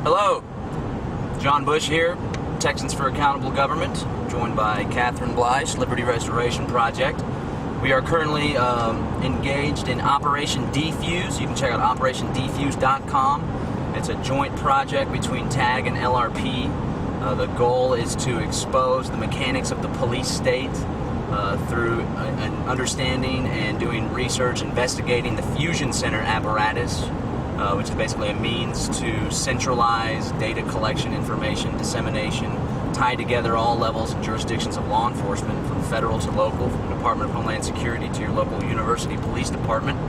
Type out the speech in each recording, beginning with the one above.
Hello, John Bush here, Texans for Accountable Government, joined by Catherine Bleish, Liberty Restoration Project. We are currently engaged in Operation Defuse. You can check out OperationDefuse.com. It's a joint project between TAG and LRP. The goal is to expose the mechanics of the police state through an understanding and doing research, investigating the fusion center apparatus, which is basically a means to centralize data collection, information dissemination, tie together all levels and jurisdictions of law enforcement, from federal to local, from the Department of Homeland Security to your local university police department.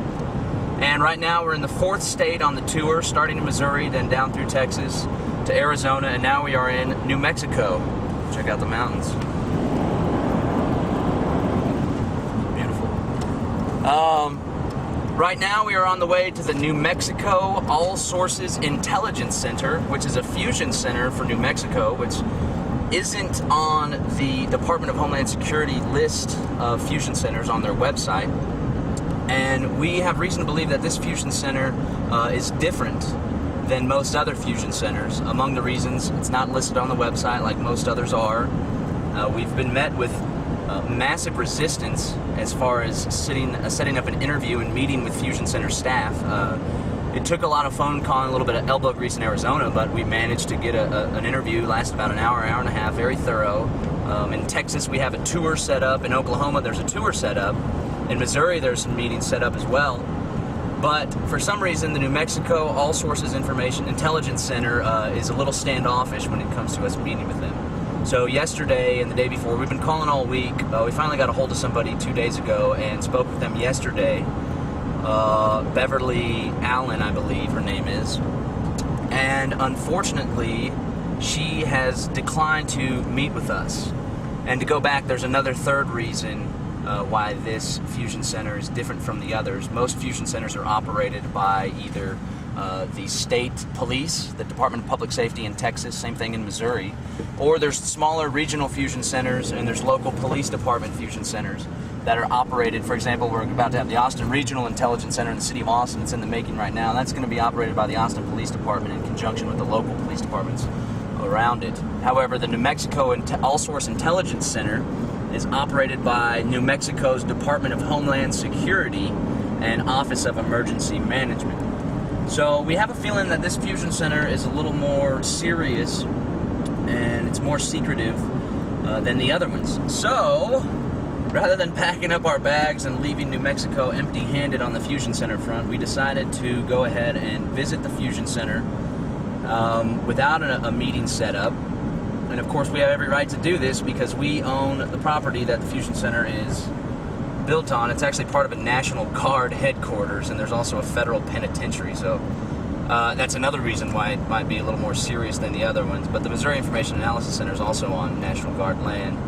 And right now we're in the fourth state on the tour, starting in Missouri, then down through Texas to Arizona, and now we are in New Mexico. Check out the mountains. Beautiful. Right now we are on the way to the New Mexico All Sources Intelligence Center, which is a fusion center for New Mexico, which isn't on the Department of Homeland Security list of fusion centers on their website. And we have reason to believe that this fusion center is different than most other fusion centers. Among the reasons, it's not listed on the website like most others are. We've been met with massive resistance as far as setting up an interview and meeting with Fusion Center staff. It took a lot of phone calling, a little bit of elbow grease in Arizona, but we managed to get an interview, lasted about an hour and a half, very thorough. In Texas, we have a tour set up. In Oklahoma, there's a tour set up. In Missouri, there's some meetings set up as well. But for some reason, the New Mexico All Sources Information Intelligence Center is a little standoffish when it comes to us meeting with them. So yesterday and the day before, we've been calling all week. We finally got a hold of somebody 2 days ago and spoke with them yesterday. Beverly Allen, I believe her name is. And unfortunately, she has declined to meet with us. And to go back, there's another third reason why this fusion center is different from the others. Most fusion centers are operated by either the state police, the Department of Public Safety in Texas, same thing in Missouri, or there's smaller regional fusion centers and there's local police department fusion centers that are operated. For example, we're about to have the Austin Regional Intelligence Center in the city of Austin. It's in the making right now. That's going to be operated by the Austin Police Department in conjunction with the local police departments around it. However, the New Mexico All Source Intelligence Center is operated by New Mexico's Department of Homeland Security and Office of Emergency Management. So we have a feeling that this fusion center is a little more serious and it's more secretive than the other ones. So rather than packing up our bags and leaving New Mexico empty-handed on the fusion center front, we decided to go ahead and visit the fusion center without a meeting set up. And of course we have every right to do this because we own the property that the fusion center is built on. It's actually part of a National Guard headquarters, and there's also a federal penitentiary, so that's another reason why it might be a little more serious than the other ones. But the Missouri Information Analysis Center is also on National Guard land.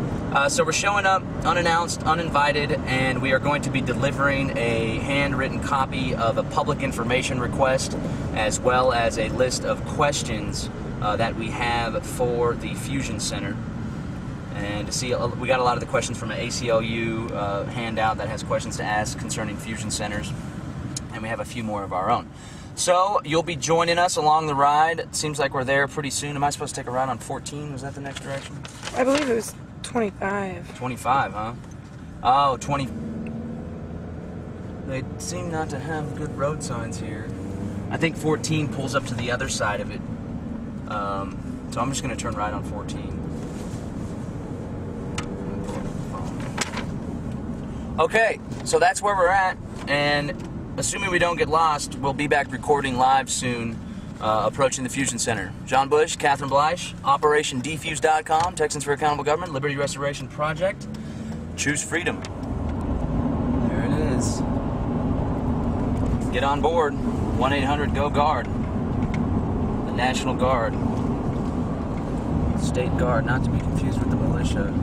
So we're showing up unannounced, uninvited, and we are going to be delivering a handwritten copy of a public information request as well as a list of questions that we have for the Fusion Center. And to see, we got a lot of the questions from an ACLU handout that has questions to ask concerning fusion centers, and we have a few more of our own. So you'll be joining us along the ride. It seems like we're there pretty soon. Am I supposed to take a ride on 14? Was that the next direction? I believe it was 25. 25, huh? Oh, 20. They seem not to have good road signs here. I think 14 pulls up to the other side of it. So I'm just going to turn right on 14. Okay, so that's where we're at, and assuming we don't get lost, we'll be back recording live soon, approaching the Fusion Center. John Bush, Catherine Bleish, OperationDefuse.com, Texans for Accountable Government, Liberty Restoration Project. Choose freedom. There it is. Get on board. 1-800-GO-GUARD. The National Guard. State Guard, not to be confused with the militia.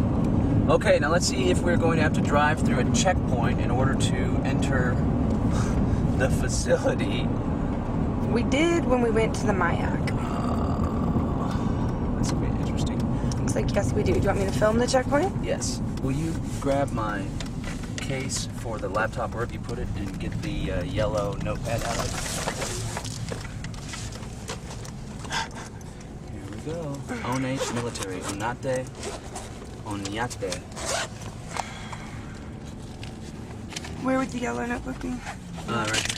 Okay, now let's see if we're going to have to drive through a checkpoint in order to enter the facility. We did when we went to the Mayak. That's going to be interesting. Looks like yes, we do. Do you want me to film the checkpoint? Yes. Will you grab my case for the laptop wherever you put it and get the yellow notepad out of it? we go. Onage military. Onate. Onyate. Where would the yellow notebook be? Right here.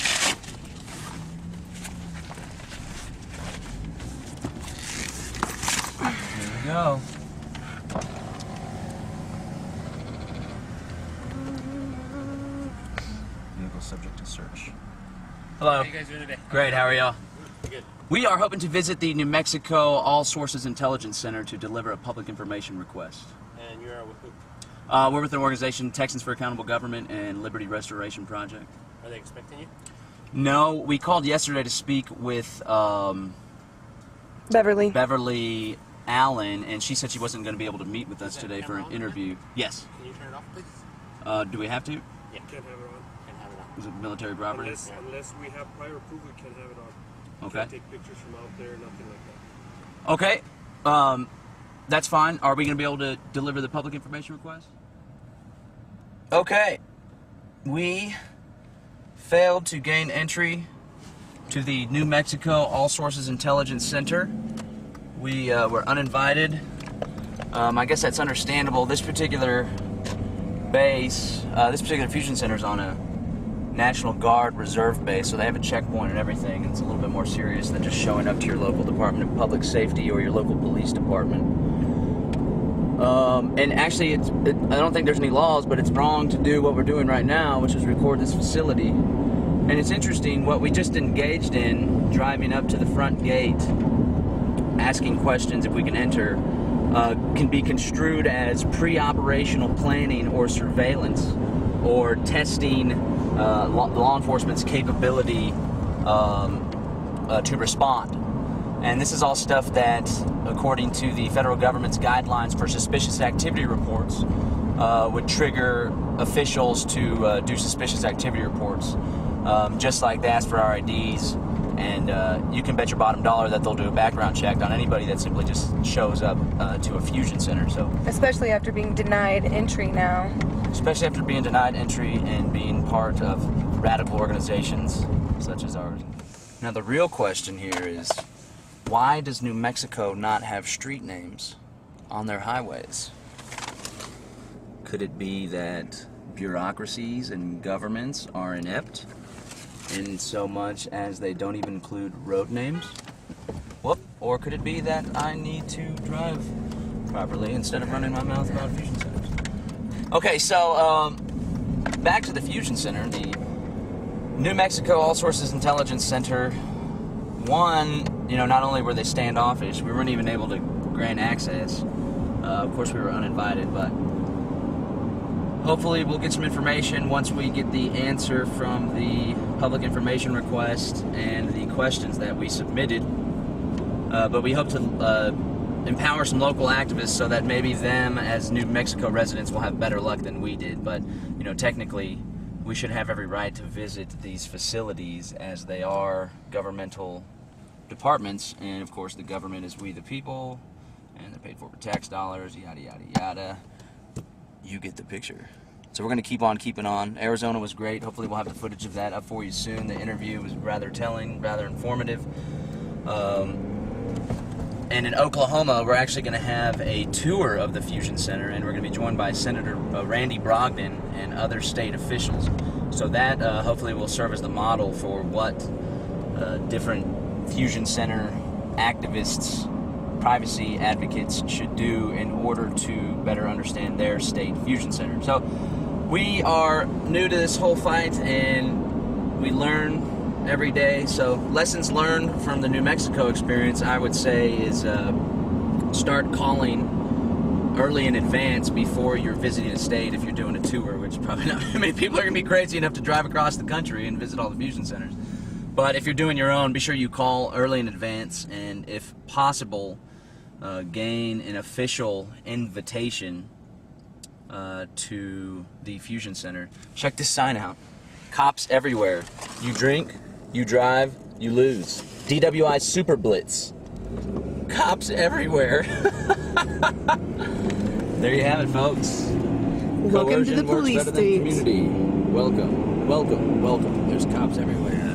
Here we go. Vehicle subject to search. Hello. How are you guys doing today? Great, how are y'all? Good. We are hoping to visit the New Mexico All Sources Intelligence Center to deliver a public information request. And you're with who? We're with an organization, Texans for Accountable Government and Liberty Restoration Project. Are they expecting you? No, we called yesterday to speak with Beverly Allen, and she said she wasn't going to be able to meet with us today for an interview. Yes. Can you turn it off, please? Do we have to? Yeah. Can't have it on. Can have it on. Is it military property? Unless we have prior approval, we can't have it on. Okay. Can't take pictures from out there, nothing like that. Okay. That's fine. Are we going to be able to deliver the public information request? Okay. We failed to gain entry to the New Mexico All Sources Intelligence Center. We were uninvited. I guess that's understandable. This particular base, this particular fusion center is on a National Guard reserve base, so they have a checkpoint and everything. It's a little bit more serious than just showing up to your local Department of Public Safety or your local police department. And actually, I don't think there's any laws, but it's wrong to do what we're doing right now, which is record this facility. And it's interesting, what we just engaged in, driving up to the front gate, asking questions if we can enter, can be construed as pre-operational planning or surveillance, or testing law enforcement's capability to respond. And this is all stuff that, according to the federal government's guidelines for suspicious activity reports, would trigger officials to do suspicious activity reports, just like they ask for our IDs. And you can bet your bottom dollar that they'll do a background check on anybody that simply just shows up to a fusion center. So, especially after being denied entry now. Especially after being denied entry and being part of radical organizations such as ours. Now the real question here is, why does New Mexico not have street names on their highways? Could it be that bureaucracies and governments are inept in so much as they don't even include road names? Whoop. Or could it be that I need to drive properly instead of running my mouth about fusion centers? Okay, so back to the fusion center, the New Mexico All Sources Intelligence Center. One, not only were they standoffish, we weren't even able to grant access. Of course, we were uninvited, but hopefully we'll get some information once we get the answer from the public information request and the questions that we submitted. But we hope to empower some local activists so that maybe them as New Mexico residents will have better luck than we did. But, technically, we should have every right to visit these facilities as they are governmental departments, and of course the government is we the people, and they're paid for with tax dollars, yada yada yada. You get the picture. So we're going to keep on keeping on. Arizona was great. Hopefully we'll have the footage of that up for you soon. The interview was rather telling, rather informative. And in Oklahoma, we're actually going to have a tour of the Fusion Center, and we're going to be joined by Senator Randy Brogdon and other state officials. So that hopefully will serve as the model for what different Fusion Center activists, privacy advocates should do in order to better understand their state fusion center. So we are new to this whole fight, and we learn every day. So lessons learned from the New Mexico experience, I would say, is start calling early in advance before you're visiting a state if you're doing a tour, which probably not many people are going to be crazy enough to drive across the country and visit all the fusion centers. But if you're doing your own, be sure you call early in advance, and if possible, gain an official invitation to the Fusion Center. Check this sign out. Cops everywhere. You drink, you drive, you lose. DWI Super Blitz. Cops everywhere. There you have it, folks. Welcome to the police Coercion works better than state. community. Welcome, welcome, welcome. There's cops everywhere.